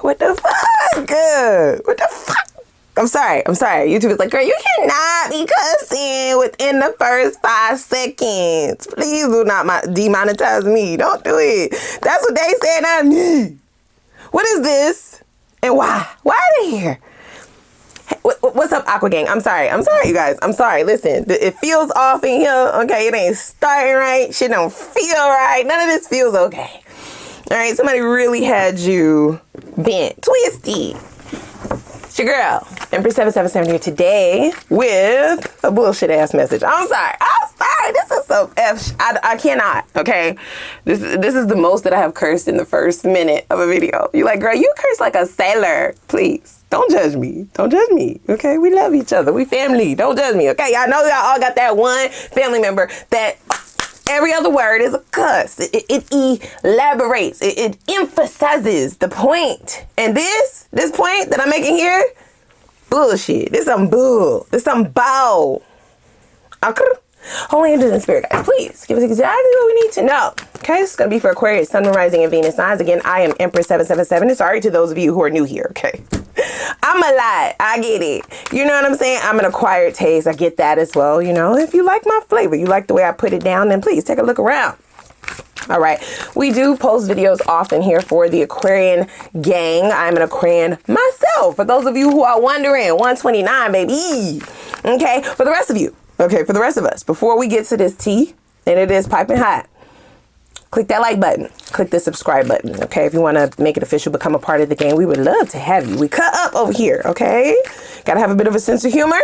What the fuck? What the fuck? I'm sorry. YouTube is like, girl, you cannot be cussing within the first 5 seconds. Please do not demonetize me. Don't do it. That's what they said I need. What is this? And why? Why are they here? Hey, what's up, Aqua Gang? I'm sorry, you guys. I'm sorry. Listen, it feels off in here. Okay, it ain't starting right. Shit don't feel right. None of this feels okay. All right, somebody really had you bent, twisty. It's your girl, Empress 777 here today with a bullshit ass message. I'm sorry. This is so I cannot. Okay, this is the most that I have cursed in the first minute of a video. You like, girl, you curse like a sailor. Please don't judge me. Don't judge me. Okay, we love each other. We family. Don't judge me. Okay, y'all know y'all all got that one family member that every other word is a cuss. It elaborates. It emphasizes the point. And this point that I'm making here, bullshit. This some bull. This some bow. Holy angels and spirit guides, please give us exactly what we need to know. Okay, this is going to be for Aquarius, Sun, Moon, Rising, and Venus signs. Again, I am Empress 777. And sorry to those of you who are new here, okay? I'm a lot. I get it. You know what I'm saying? I'm an acquired taste. I get that as well. You know, if you like my flavor, you like the way I put it down, then please take a look around. All right. We do post videos often here for the Aquarian gang. I'm an Aquarian myself. For those of you who are wondering, 129, baby. Okay. For the rest of you. Okay. For the rest of us, before we get to this tea, and it is piping hot, click that like button. Click the subscribe button, okay? If you want to make it official, become a part of the game, we would love to have you. We cut up over here, okay? Got to have a bit of a sense of humor.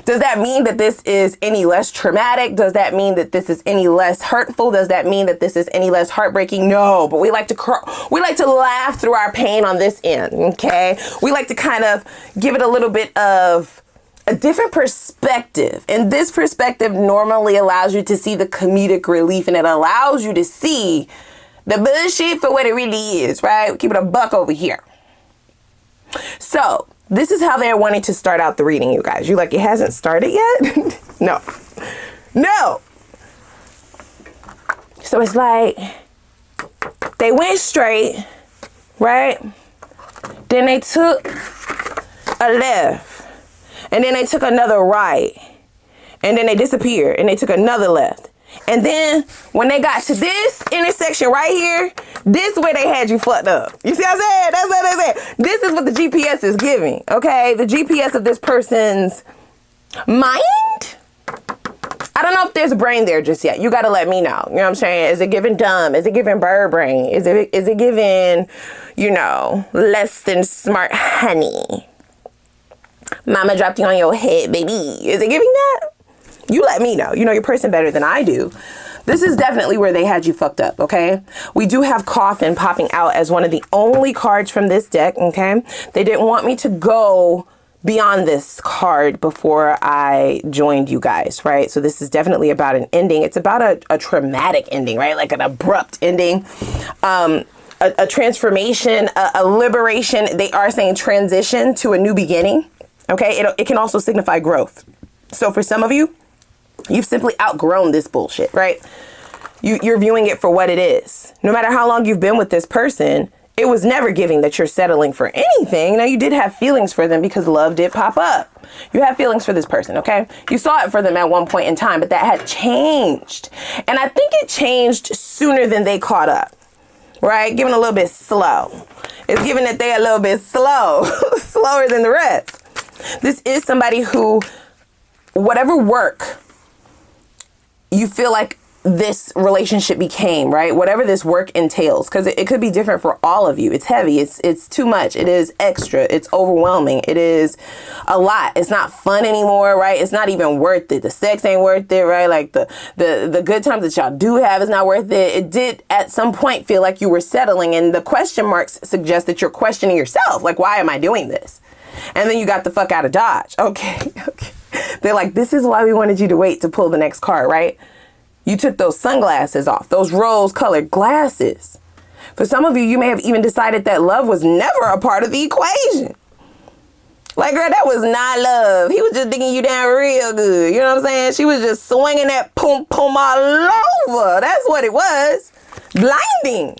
Does that mean that this is any less traumatic? Does that mean that this is any less hurtful? Does that mean that this is any less heartbreaking? No, but we like to laugh through our pain on this end, okay? We like to kind of give it a little bit of a different perspective. And this perspective normally allows you to see the comedic relief, and it allows you to see the bullshit for what it really is, right? Keep it a buck over here. So this is how they're wanting to start out the reading, you guys. You like, it hasn't started yet? No. So it's like they went straight, right? Then they took a left. And then they took another right. And then they disappeared. And they took another left. And then when they got to this intersection right here, this is where they had you fucked up. You see what I'm saying? That's what they said. This is what the GPS is giving. Okay? The GPS of this person's mind. I don't know if there's a brain there just yet. You got to let me know. You know what I'm saying? Is it giving dumb? Is it giving bird brain? Is it giving, you know, less than smart honey? Mama dropped you on your head, baby. Is it giving that? You let me know. You know your person better than I do. This is definitely where they had you fucked up, okay? We do have Coffin popping out as one of the only cards from this deck, okay? They didn't want me to go beyond this card before I joined you guys, right? So this is definitely about an ending. It's about a traumatic ending, right? Like an abrupt ending. A transformation, a liberation. They are saying transition to a new beginning. Okay, it can also signify growth. So for some of you, you've simply outgrown this bullshit, right? You're viewing it for what it is. No matter how long you've been with this person, it was never giving that you're settling for anything. Now, you did have feelings for them because love did pop up. You have feelings for this person, okay? You saw it for them at one point in time, but that had changed. And I think it changed sooner than they caught up, right? Giving a little bit slow. It's giving that they're a little bit slow, slower than the rest. This is somebody who, whatever work you feel like this relationship became, right? Whatever this work entails, because it could be different for all of you. It's heavy. It's too much. It is extra. It's overwhelming. It is a lot. It's not fun anymore, right? It's not even worth it. The sex ain't worth it, right? Like the good times that y'all do have is not worth it. It did at some point feel like you were settling, and the question marks suggest that you're questioning yourself. Like, why am I doing this? And then you got the fuck out of Dodge. Okay. They're like, this is why we wanted you to wait to pull the next card, right? You took those sunglasses off, those rose-colored glasses. For some of you, you may have even decided that love was never a part of the equation. Like, girl, that was not love. He was just digging you down real good. You know what I'm saying? She was just swinging that pum-pum all over. That's what it was. Blinding.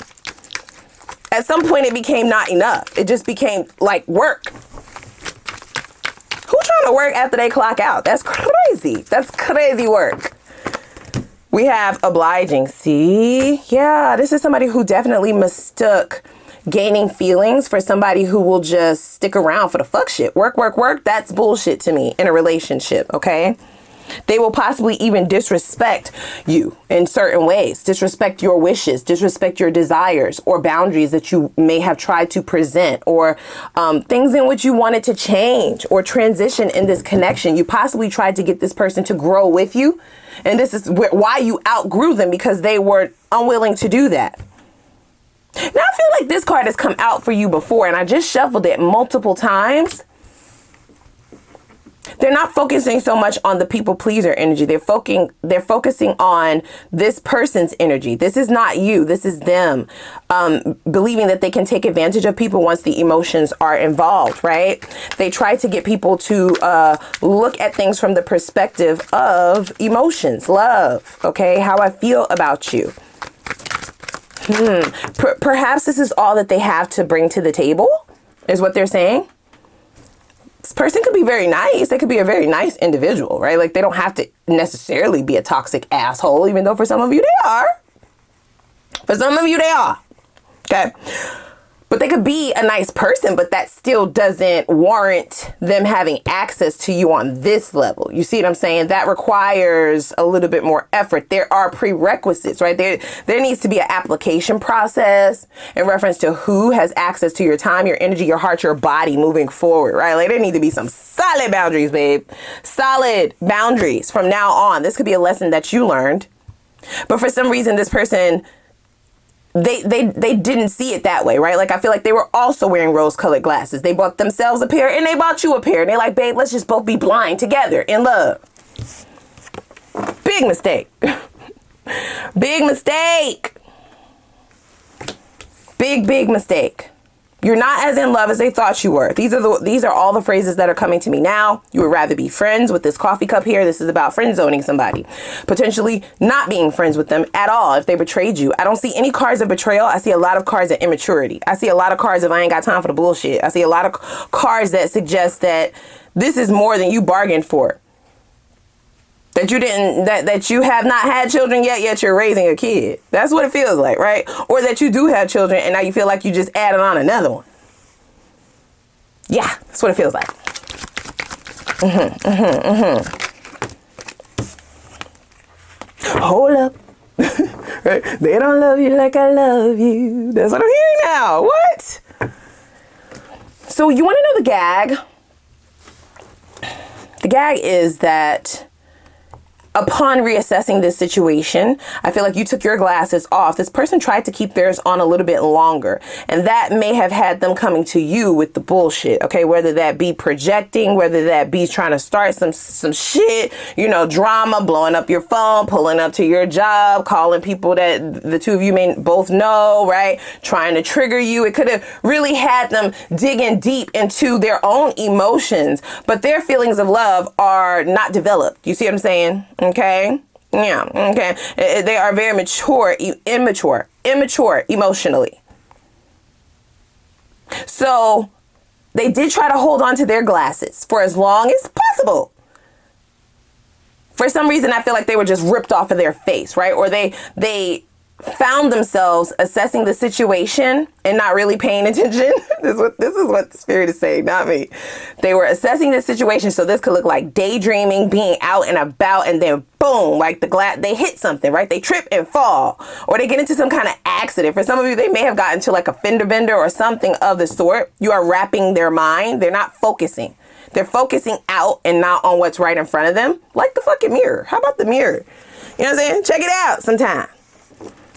at some point it became not enough. It just became like work. Who's trying to work after they clock out? That's crazy. That's crazy work. We have obliging. See? Yeah, this is somebody who definitely mistook gaining feelings for somebody who will just stick around for the fuck shit. Work, work, work. That's bullshit to me in a relationship, okay? They will possibly even disrespect you in certain ways, disrespect your wishes, disrespect your desires or boundaries that you may have tried to present, or things in which you wanted to change or transition in this connection. You possibly tried to get this person to grow with you. And this is why you outgrew them, because they were unwilling to do that. Now, I feel like this card has come out for you before, and I just shuffled it multiple times. They're not focusing so much on the people pleaser energy. They're focusing on this person's energy. This is not you. This is them. Believing that they can take advantage of people once the emotions are involved, right? They try to get people to look at things from the perspective of emotions, love, okay? How I feel about you. Perhaps this is all that they have to bring to the table, is what they're saying. This person could be very nice. They could be a very nice individual, right? Like, they don't have to necessarily be a toxic asshole, even though for some of you they are. For some of you they are. Okay. But they could be a nice person, but that still doesn't warrant them having access to you on this level. You see what I'm saying? That requires a little bit more effort. There are prerequisites, right? There needs to be an application process in reference to who has access to your time, your energy, your heart, your body moving forward, right? Like, there need to be some solid boundaries, babe. Solid boundaries from now on. This could be a lesson that you learned. But for some reason, this person, they didn't see it that way, right? Like, I feel like they were also wearing rose-colored glasses. They bought themselves a pair and they bought you a pair. And they're like, babe, let's just both be blind together in love. Big mistake. Big mistake. Big mistake. You're not as in love as they thought you were. These are all the phrases that are coming to me now. You would rather be friends with this coffee cup here. This is about friend zoning somebody. Potentially not being friends with them at all if they betrayed you. I don't see any cards of betrayal. I see a lot of cards of immaturity. I see a lot of cards of I ain't got time for the bullshit. I see a lot of cards that suggest that this is more than you bargained for. That you didn't, that you have not had children yet you're raising a kid. That's what it feels like, right? Or that you do have children and now you feel like you just added on another one. Yeah, that's what it feels like. Hold up. Right? They don't love you like I love you. That's what I'm hearing now. What? So you want to know the gag? The gag is that upon reassessing this situation, I feel like you took your glasses off. This person tried to keep theirs on a little bit longer. And that may have had them coming to you with the bullshit, okay? Whether that be projecting, whether that be trying to start some shit, you know, drama, blowing up your phone, pulling up to your job, calling people that the two of you may both know, right? Trying to trigger you. It could have really had them digging deep into their own emotions, but their feelings of love are not developed. You see what I'm saying? Okay. Yeah. Okay. They are very immature emotionally. So they did try to hold on to their glasses for as long as possible. For some reason, I feel like they were just ripped off of their face, right? Or they found themselves assessing the situation and not really paying attention. This is what the spirit is saying, not me. They were assessing the situation, so this could look like daydreaming, being out and about, and then boom, like they hit something, right? They trip and fall, or they get into some kind of accident. For some of you, they may have gotten to like a fender bender or something of the sort. You are wrapping their mind. They're not focusing. They're focusing out and not on what's right in front of them, like the fucking mirror. How about the mirror? You know what I'm saying? Check it out sometime.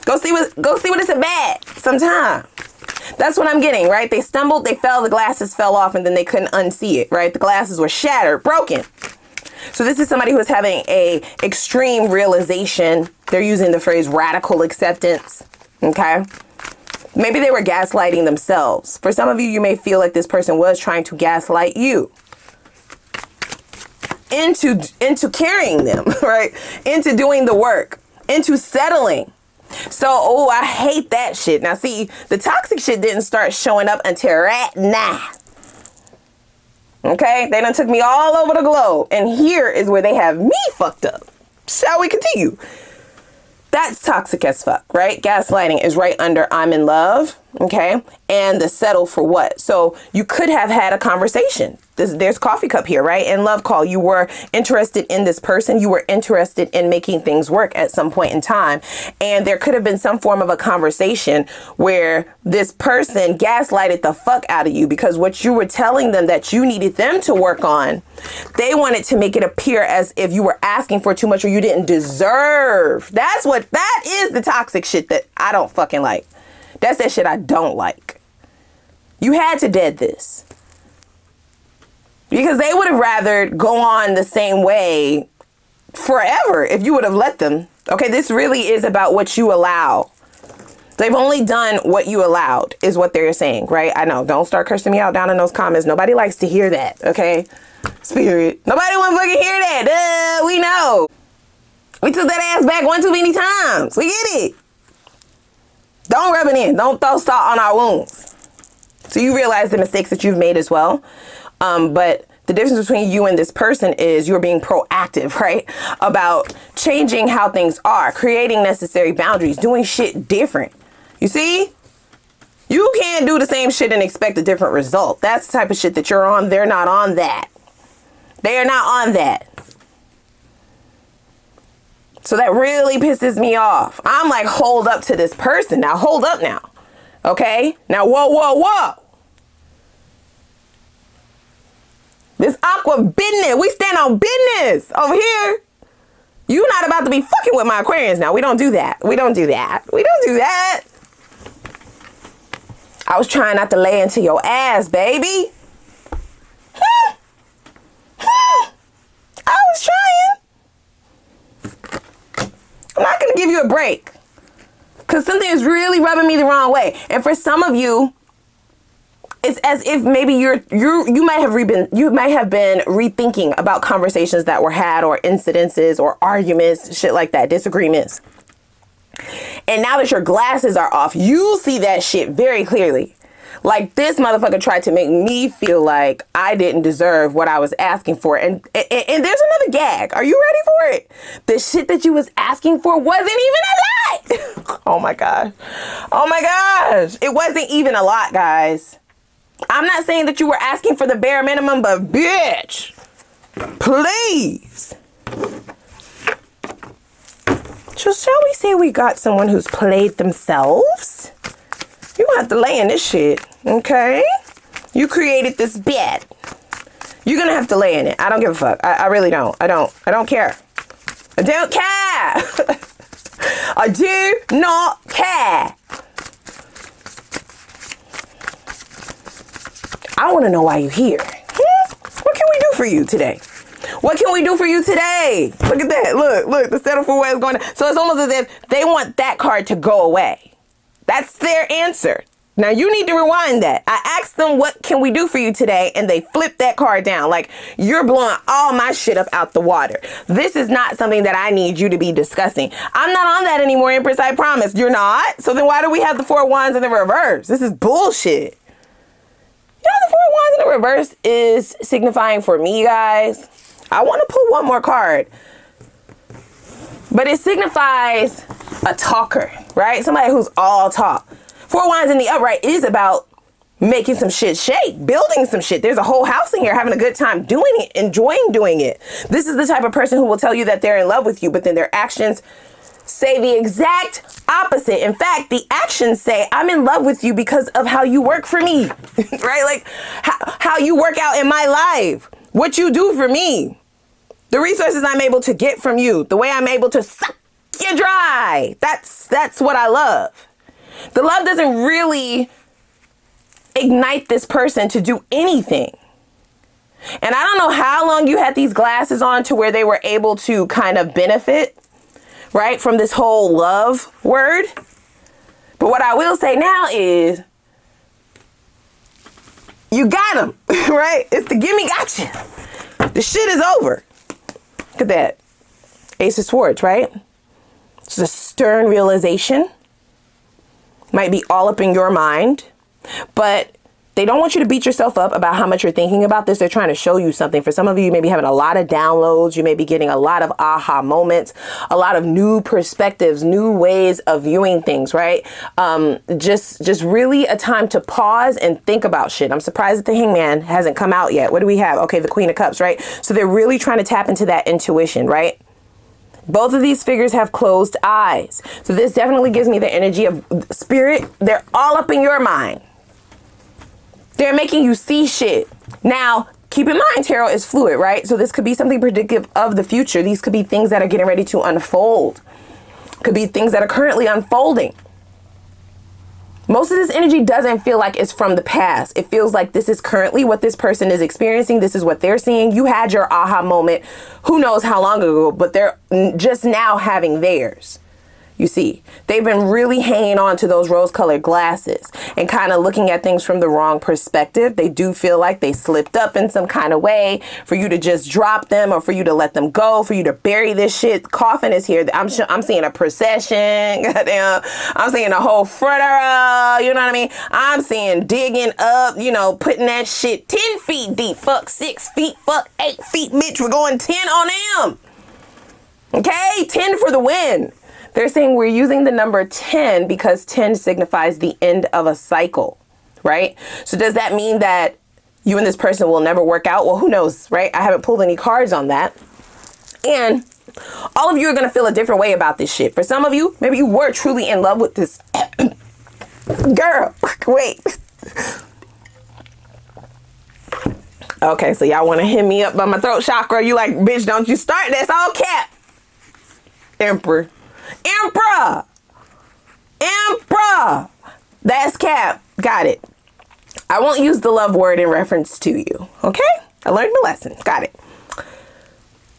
Go see what it's about sometime. That's what I'm getting, right? They stumbled, they fell, the glasses fell off, and then they couldn't unsee it, right? The glasses were shattered, broken. So this is somebody who is having a extreme realization. They're using the phrase radical acceptance, okay? Maybe they were gaslighting themselves. For some of you, you may feel like this person was trying to gaslight you into carrying them, right? Into doing the work, into settling So, oh, I hate that shit. Now, see, the toxic shit didn't start showing up until right now. Okay? They done took me all over the globe. And here is where they have me fucked up. Shall we continue? That's toxic as fuck, right? Gaslighting is right under I'm in love, okay? And the settle for what? So you could have had a conversation. There's coffee cup here, right? And love call. You were interested in this person. You were interested in making things work at some point in time. And there could have been some form of a conversation where this person gaslighted the fuck out of you because what you were telling them that you needed them to work on, they wanted to make it appear as if you were asking for too much or you didn't deserve. That is the toxic shit that I don't fucking like. That's that shit I don't like. You had to dead this. Because they would have rather go on the same way forever if you would have let them. Okay, this really is about what you allow. They've only done what you allowed is what they're saying, right? I know. Don't start cursing me out down in those comments. Nobody likes to hear that, okay? Spirit. Nobody want to fucking hear that. We know. We took that ass back one too many times. We get it. Don't rub it in. Don't throw salt on our wounds. So you realize the mistakes that you've made as well. But the difference between you and this person is you're being proactive, right? About changing how things are, creating necessary boundaries, doing shit different. You see? You can't do the same shit and expect a different result. That's the type of shit that you're on. They're not on that. They are not on that. So that really pisses me off. I'm like, hold up to this person. Now, hold up now. Okay? Now, whoa, whoa, whoa. This aqua business. We stand on business over here. You not about to be fucking with my Aquarians now. We don't do that. We don't do that. We don't do that. I was trying not to lay into your ass, baby. I was trying. I'm not going to give you a break. Because something is really rubbing me the wrong way. And for some of you, it's as if maybe you might have been rethinking about conversations that were had or incidences or arguments, shit like that, disagreements. And now that your glasses are off, you see that shit very clearly. Like this motherfucker tried to make me feel like I didn't deserve what I was asking for. And there's another gag. Are you ready for it? The shit that you was asking for wasn't even a lot. Oh my gosh. Oh my gosh. It wasn't even a lot, guys. I'm not saying that you were asking for the bare minimum, but bitch, please. So shall we say we got someone who's played themselves? You gonna have to lay in this shit, okay? You created this bed. You're gonna have to lay in it. I don't give a fuck. I really don't. I don't care. I don't care. I do not care. I want to know why you're here. What can we do for you today? What can we do for you today? Look at that. Look, the settle for what is going on. So it's almost as if they want that card to go away. That's their answer. Now you need to rewind that. I asked them, what can we do for you today? And they flipped that card down. Like, you're blowing all my shit up out the water. This is not something that I need you to be discussing. I'm not on that anymore, Empress, I promise. You're not? So then why do we have the 4 of Wands in the reverse? This is bullshit. You know, the 4 of Wands in the reverse is signifying for me, guys. I want to pull one more card. But it signifies a talker, right? Somebody who's all talk. 4 of Wands in the upright is about making some shit shake, building some shit. There's a whole house in here having a good time doing it, enjoying doing it. This is the type of person who will tell you that they're in love with you, but then their actions say the exact opposite. In fact, the actions say, I'm in love with you because of how you work for me, right? Like how you work out in my life, what you do for me, the resources I'm able to get from you, the way I'm able to suck you dry. That's what I love. The love doesn't really ignite this person to do anything. And I don't know how long you had these glasses on to where they were able to kind of benefit, right, from this whole love word. But what I will say now is, you got them, right? It's the gimme gotcha. The shit is over. Look at that. Ace of Swords, right? It's a stern realization. Might be all up in your mind, but they don't want you to beat yourself up about how much you're thinking about this. They're trying to show you something. For some of you, you may be having a lot of downloads. You may be getting a lot of aha moments, a lot of new perspectives, new ways of viewing things, right? Just really a time to pause and think about shit. I'm surprised that the Hangman hasn't come out yet. What do we have? Okay, the Queen of Cups, right? So they're really trying to tap into that intuition, right? Both of these figures have closed eyes. So this definitely gives me the energy of spirit. They're all up in your mind. They're making you see shit. Now, keep in mind, tarot is fluid, right? So this could be something predictive of the future. These could be things that are getting ready to unfold. Could be things that are currently unfolding. Most of this energy doesn't feel like it's from the past. It feels like this is currently what this person is experiencing. This is what they're seeing. You had your aha moment, who knows how long ago, but they're just now having theirs. You see, they've been really hanging on to those rose-colored glasses and kind of looking at things from the wrong perspective. They do feel like they slipped up in some kind of way for you to just drop them or for you to let them go, for you to bury this shit. Coffin is here. I'm seeing a procession. Goddamn. I'm seeing a whole funeral. You know what I mean? I'm seeing digging up, you know, putting that shit 10 feet deep. Fuck 6 feet. Fuck 8 feet. Bitch, we're going 10 on them. Okay? 10 for the win. They're saying we're using the number 10 because 10 signifies the end of a cycle, right? So does that mean that you and this person will never work out? Well, who knows, right? I haven't pulled any cards on that. And all of you are going to feel a different way about this shit. For some of you, maybe you were truly in love with this girl. Wait. Okay, so y'all want to hit me up by my throat chakra. You like, bitch, don't you start. That's all cap. Emperor. Emperor. Emperor. That's cap. Got it. I won't use the love word in reference to you. Okay? I learned the lesson. Got it.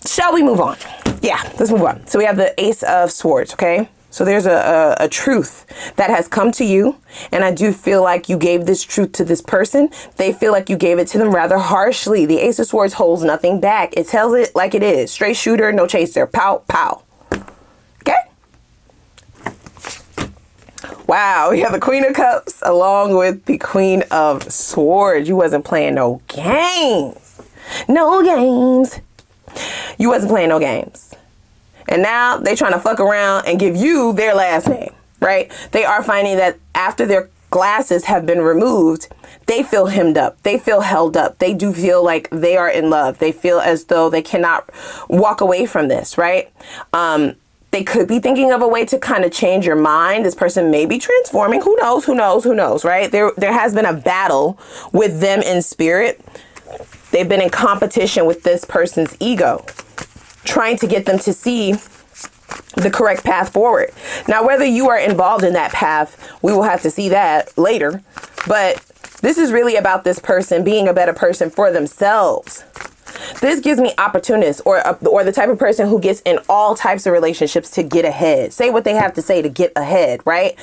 Shall we move on? Yeah, let's move on. So we have the Ace of Swords, okay? So there's a truth that has come to you, and I do feel like you gave this truth to this person. They feel like you gave it to them rather harshly. The Ace of Swords holds nothing back. It tells it like it is. Straight shooter, no chaser. Pow, pow. Okay? Wow, we have the Queen of Cups along with the Queen of Swords. You wasn't playing no games. No games. You wasn't playing no games. And now they trying to fuck around and give you their last name, right? They are finding that after their glasses have been removed, they feel hemmed up. They feel held up. They do feel like they are in love. They feel as though they cannot walk away from this, right? They could be thinking of a way to kind of change your mind. This person may be transforming. Who knows? Who knows? Who knows? Right? There has been a battle with them in spirit. They've been in competition with this person's ego, trying to get them to see the correct path forward. Now, whether you are involved in that path, we will have to see that later. But this is really about this person being a better person for themselves. This gives me opportunists or the type of person who gets in all types of relationships to get ahead. Say what they have to say to get ahead, right?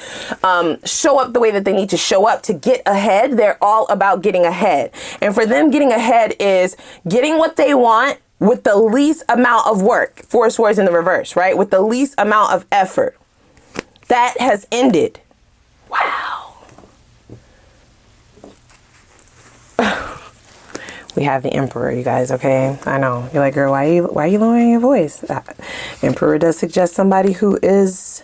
Show up the way that they need to show up to get ahead. They're all about getting ahead. And for them, getting ahead is getting what they want with the least amount of work. Four of Swords in the reverse, right? With the least amount of effort. That has ended. Wow. We have the Emperor, you guys, okay? I know. You're like, girl, why are you lowering your voice? Emperor does suggest somebody who is...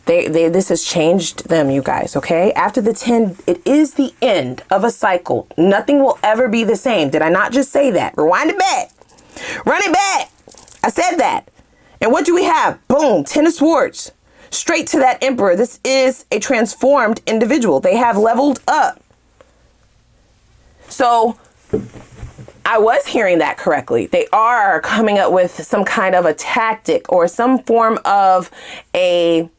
This has changed them, you guys, okay? After the 10, it is the end of a cycle. Nothing will ever be the same. Did I not just say that? Rewind it back. Run it back. I said that. And what do we have? Boom, 10 of Swords. Straight to that Emperor. This is a transformed individual. They have leveled up. So... I was hearing that correctly. They are coming up with some kind of a tactic or some form of a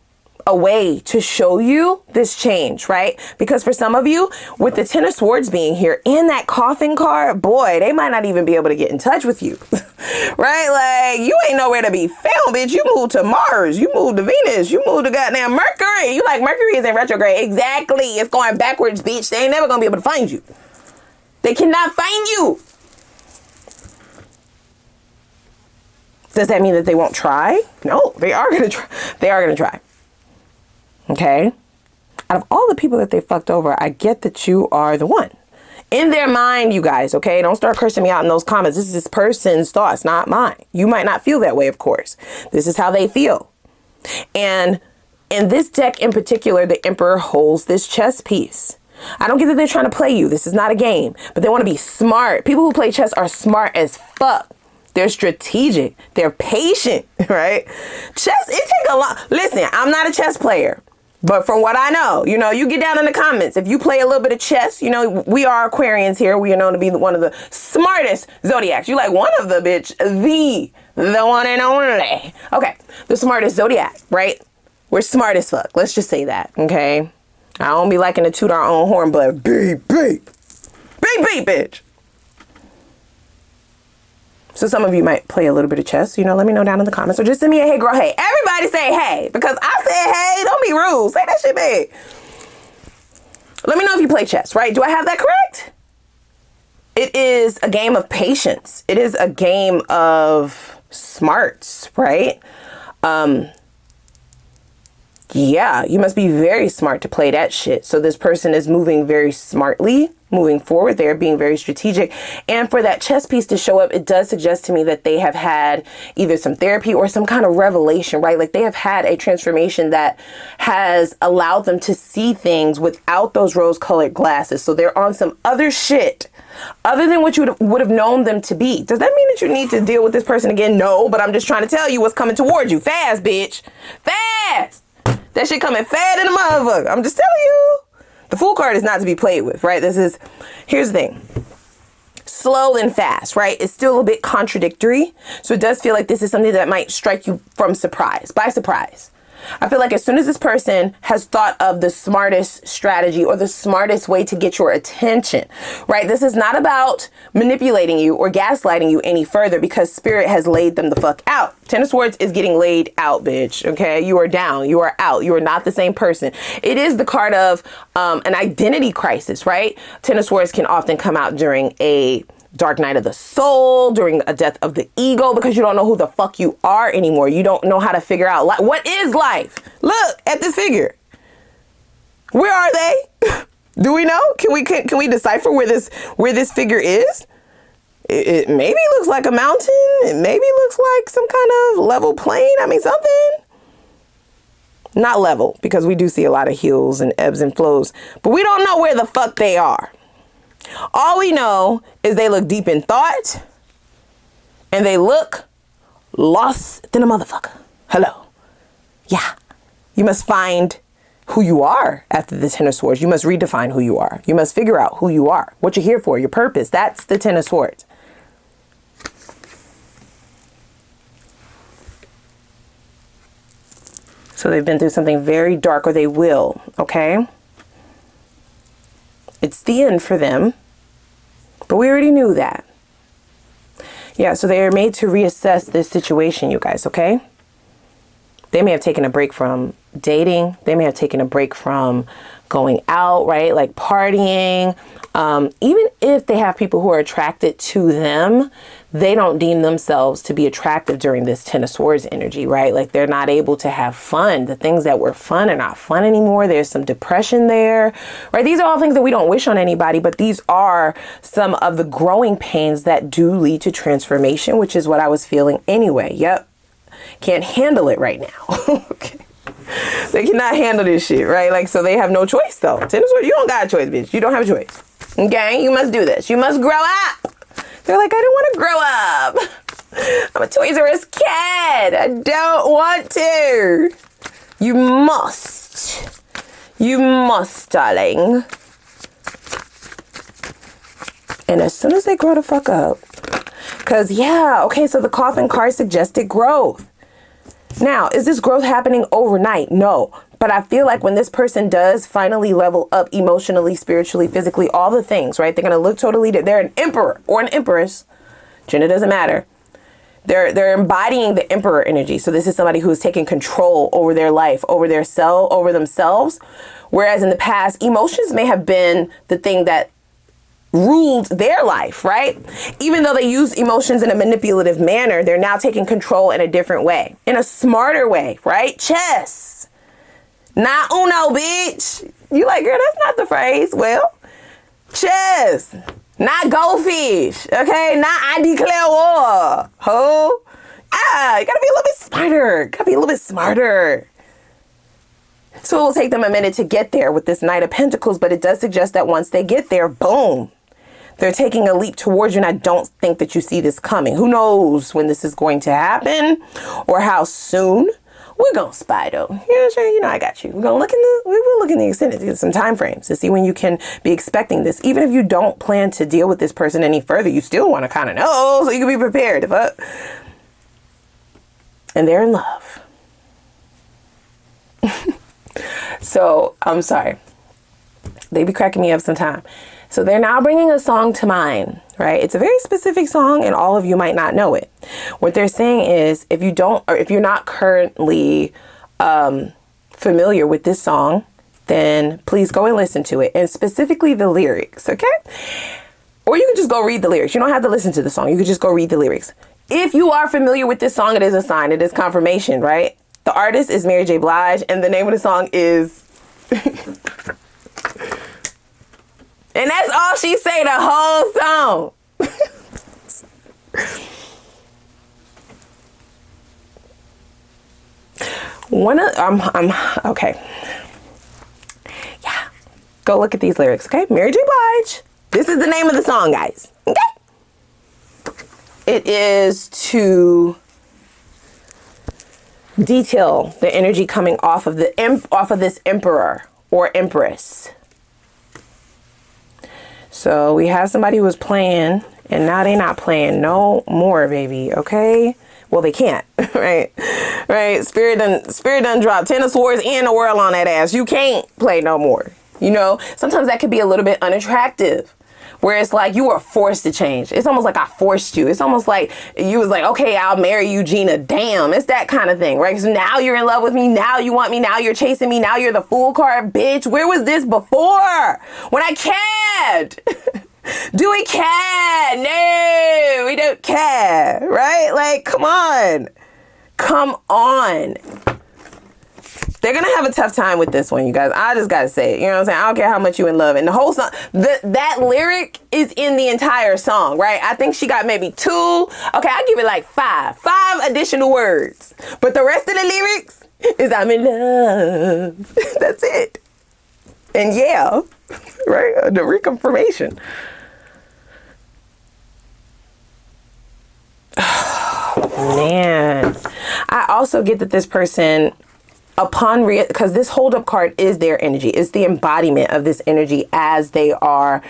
way to show you this change, right? Because for some of you, with the 10 of Swords being here and that coffin card, boy, they might not even be able to get in touch with you, right? Like, you ain't nowhere to be found, bitch. You moved to Mars. You moved to Venus. You moved to goddamn Mercury. You like Mercury is in retrograde. Exactly. It's going backwards, bitch. They ain't never gonna be able to find you. They cannot find you. Does that mean that they won't try? No, they are going to try. They are going to try. Okay? Out of all the people that they fucked over, I get that you are the one. In their mind, you guys, okay? Don't start cursing me out in those comments. This is this person's thoughts, not mine. You might not feel that way, of course. This is how they feel. And in this deck in particular, the Emperor holds this chess piece. I don't get that they're trying to play you. This is not a game, but they want to be smart. People who play chess are smart as fuck. They're strategic. They're patient, right? Chess, it takes a lot. Listen, I'm not a chess player. But from what I know, you know, you get down in the comments. If you play a little bit of chess, you know, we are Aquarians here. We are known to be one of the smartest zodiacs. You like one of the bitch, the one and only. Okay, the smartest zodiac, right? We're smart as fuck. Let's just say that, okay? I don't be liking to toot our own horn, but beep, beep. Beep, beep, bitch. So some of you might play a little bit of chess, you know, let me know down in the comments, or just send me a hey girl, hey. Everybody say hey, because I said hey, don't be rude, say that shit big. Let me know if you play chess, right? Do I have that correct? It is a game of patience. It is a game of smarts, right? Yeah, you must be very smart to play that shit. So this person is moving very smartly, moving forward. They're being very strategic. And for that chess piece to show up, it does suggest to me that they have had either some therapy or some kind of revelation, right? Like they have had a transformation that has allowed them to see things without those rose-colored glasses. So they're on some other shit other than what you would have known them to be. Does that mean that you need to deal with this person again? No, but I'm just trying to tell you what's coming towards you. Fast, bitch. Fast. That shit coming fat in the motherfucker. I'm just telling you. The Fool card is not to be played with, right? Here's the thing. Slow and fast, right? It's still a bit contradictory. So it does feel like this is something that might strike you by surprise. I feel like as soon as this person has thought of the smartest strategy or the smartest way to get your attention, right? This is not about manipulating you or gaslighting you any further because Spirit has laid them the fuck out. Ten of Swords is getting laid out, bitch. Okay. You are down. You are out. You are not the same person. It is the card of an identity crisis, right? Ten of Swords can often come out during a dark night of the soul, during a death of the ego, because you don't know who the fuck you are anymore. You don't know how to figure out what is life. Look at this figure. Where are they? Do we know? Can we decipher where this figure is? It maybe looks like a mountain. It maybe looks like some kind of level plane. I mean, something. Not level, because we do see a lot of hills and ebbs and flows, but we don't know where the fuck they are. All we know is they look deep in thought and they look lost than a motherfucker. Hello. Yeah. You must find who you are after the Ten of Swords. You must redefine who you are. You must figure out who you are, what you're here for, your purpose. That's the Ten of Swords. So they've been through something very dark, or they will, okay? It's the end for them, but we already knew that. Yeah, so they are made to reassess this situation, you guys, okay? They may have taken a break from dating. They may have taken a break from going out, right? Like partying. Even if they have people who are attracted to them, they don't deem themselves to be attractive during this Ten of Swords energy, right? Like they're not able to have fun. The things that were fun are not fun anymore. There's some depression there, right? These are all things that we don't wish on anybody, but these are some of the growing pains that do lead to transformation, which is what I was feeling anyway. Yep. Can't handle it right now. Okay. They cannot handle this shit, right? Like, so they have no choice though. Ten of Swords, you don't got a choice, bitch. You don't have a choice. Okay, you must do this. You must grow up. They're like, I don't want to grow up. I'm a Toys R Us kid. I don't want to. You must. You must, darling. And as soon as they grow the fuck up, because yeah, okay, so the Coffin card suggested growth. Now, is this growth happening overnight? No. But I feel like when this person does finally level up emotionally, spiritually, physically, all the things, right? They're going to look totally different. They're an emperor or an empress. Gender doesn't matter. They're embodying the emperor energy. So this is somebody who's taking control over their life, over their self, over themselves. Whereas in the past, emotions may have been the thing that ruled their life, right? Even though they use emotions in a manipulative manner, they're now taking control in a different way, in a smarter way, right? Chess. Not Uno, bitch. You like, girl, that's not the phrase. Well, chess. Not goldfish, okay? Not I declare war, ho. Ah, you gotta be a little bit smarter. Gotta be a little bit smarter. So it will take them a minute to get there with this Knight of Pentacles, but it does suggest that once they get there, boom, they're taking a leap towards you, and I don't think that you see this coming. Who knows when this is going to happen or how soon? We're gonna spy though. You know, I got you. We will look in the extended some time frames to see when you can be expecting this. Even if you don't plan to deal with this person any further, you still want to kind of know so you can be prepared. And they're in love. So I'm sorry. They be cracking me up sometime. So they're now bringing a song to mind, right? It's a very specific song and all of you might not know it. What they're saying is if you're not currently familiar with this song, then please go and listen to it, and specifically the lyrics, okay? Or you can just go read the lyrics. You don't have to listen to the song. You can just go read the lyrics. If you are familiar with this song, it is a sign. It is confirmation, right? The artist is Mary J. Blige, and the name of the song is... And that's all she say the whole song. Okay. Yeah. Go look at these lyrics, okay? Mary J. Blige. This is the name of the song, guys. Okay? It is to detail the energy coming off of this emperor or empress. So we have somebody who was playing and now they not playing no more, baby. Okay. Well, they can't, right? Right. Spirit done dropped 10 of Swords and the World on that ass. You can't play no more. You know, sometimes that could be a little bit unattractive, where it's like you were forced to change. It's almost like I forced you. It's almost like you was like, okay, I'll marry you, Gina. Damn, it's that kind of thing, right? So now you're in love with me. Now you want me. Now you're chasing me. Now you're the fool card, bitch. Where was this before? When I cared. Do we care? No, we don't care, right? Like, come on. Come on. They're going to have a tough time with this one, you guys. I just got to say it. You know what I'm saying? I don't care how much you in love. And the whole song, that lyric is in the entire song, right? I think she got maybe 2. Okay, I give it like 5 additional words. But the rest of the lyrics is I'm in love. That's it. And yeah, right? The reconfirmation. Oh, man. I also get that this person... because this hold up card is their energy. It's the embodiment of this energy as they are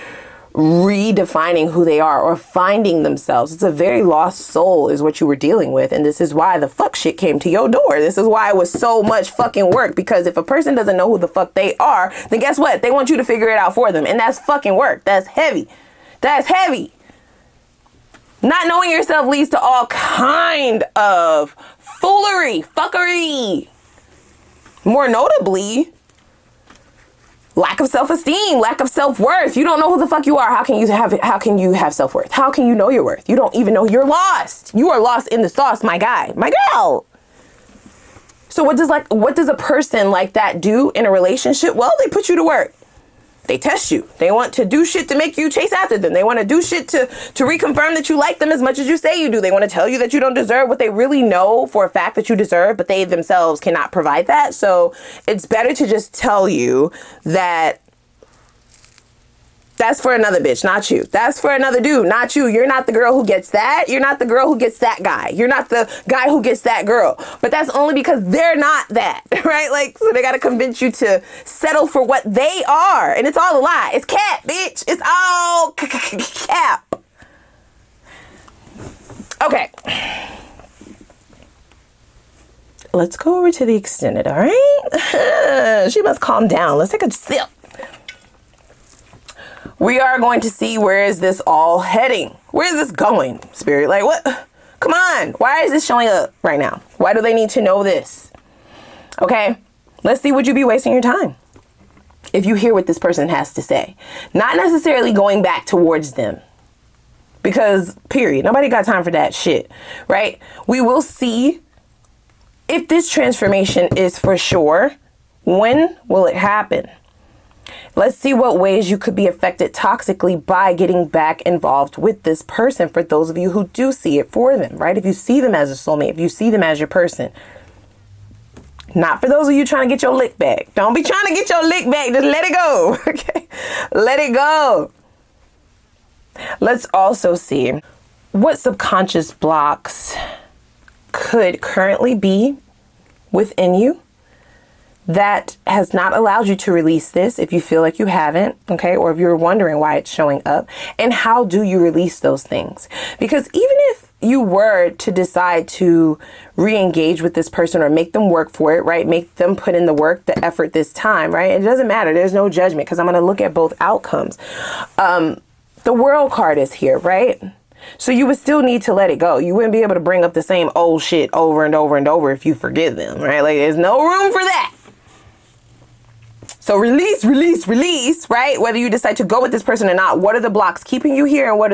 redefining who they are or finding themselves. It's a very lost soul is what you were dealing with. And this is why the fuck shit came to your door. This is why it was so much fucking work, because if a person doesn't know who the fuck they are, then guess what? They want you to figure it out for them. And that's fucking work. That's heavy. That's heavy. Not knowing yourself leads to all kind of foolery, fuckery. More notably, lack of self-esteem, lack of self-worth. You don't know who the fuck you are. How can you have self-worth? How can you know your worth? You don't even know you're lost. You are lost in the sauce, my guy, my girl. So what does a person like that do in a relationship? Well, they put you to work. They test you. They want to do shit to make you chase after them. They want to do shit to reconfirm that you like them as much as you say you do. They want to tell you that you don't deserve what they really know for a fact that you deserve, but they themselves cannot provide that. So it's better to just tell you that that's for another bitch, not you. That's for another dude, not you. You're not the girl who gets that. You're not the girl who gets that guy. You're not the guy who gets that girl. But that's only because they're not that, right? Like, so they got to convince you to settle for what they are. And it's all a lie. It's cap, bitch. It's all cap. Okay. Let's go over to the extended, all right? She must calm down. Let's take a sip. We are going to see where is this all heading? Where is this going, Spirit? Like, what? Come on. Why is this showing up right now? Why do they need to know this? Okay, let's see. Would you be wasting your time? if you hear what this person has to say. Not necessarily going back towards them. Because, period, nobody got time for that shit, right? We will see if this transformation is for sure. When will it happen? Let's see what ways you could be affected toxically by getting back involved with this person, for those of you who do see it for them, right? If you see them as a soulmate, if you see them as your person. Not for those of you trying to get your lick back. Don't be trying to get your lick back. Just let it go, okay? Let it go. Let's also see what subconscious blocks could currently be within you that has not allowed you to release this, if you feel like you haven't, okay, or if you're wondering why it's showing up, and how do you release those things? Because even if you were to decide to re-engage with this person or make them work for it, right, make them put in the work, the effort this time, right, it doesn't matter. There's no judgment, because I'm going to look at both outcomes. The World card is here, right? So you would still need to let it go. You wouldn't be able to bring up the same old shit over and over and over if you forgive them, right? Like, there's no room for that. So release, release, release, right? Whether you decide to go with this person or not, what are the blocks keeping you here, and what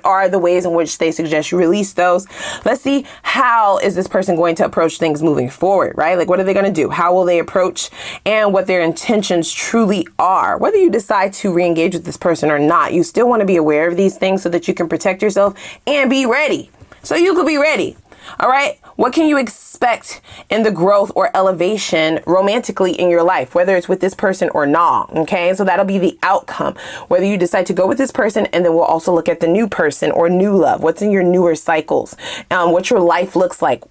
are the ways in which they suggest you release those? Let's see, how is this person going to approach things moving forward, right? Like, what are they going to do? How will they approach, and what their intentions truly are? Whether you decide to re-engage with this person or not, you still want to be aware of these things so that you can protect yourself and be ready. So you could be ready. All right. What can you expect in the growth or elevation romantically in your life, whether it's with this person or not? Okay. So that'll be the outcome, whether you decide to go with this person. And then we'll also look at the new person or new love. What's in your newer cycles, what your life looks like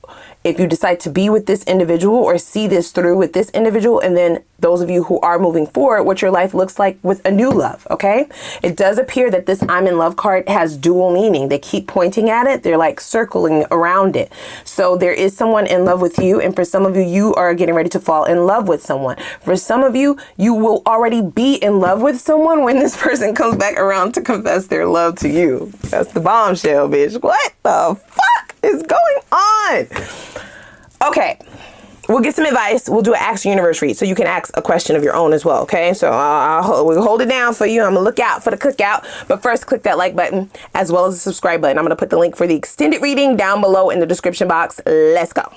if you decide to be with this individual or see this through with this individual. And then those of you who are moving forward, what your life looks like with a new love. Okay. It does appear that this I'm in love card has dual meaning. They keep pointing at it. They're like circling around it. So there is someone in love with you. And for some of you, you are getting ready to fall in love with someone. For some of you, you will already be in love with someone when this person comes back around to confess their love to you. That's the bombshell, bitch. What the fuck is going on? Okay. We'll get some advice. We'll do an Ask the Universe read, so you can ask a question of your own as well, okay? So we'll hold it down for you. I'm going to look out for the cookout. But first, click that like button as well as the subscribe button. I'm going to put the link for the extended reading down below in the description box. Let's go.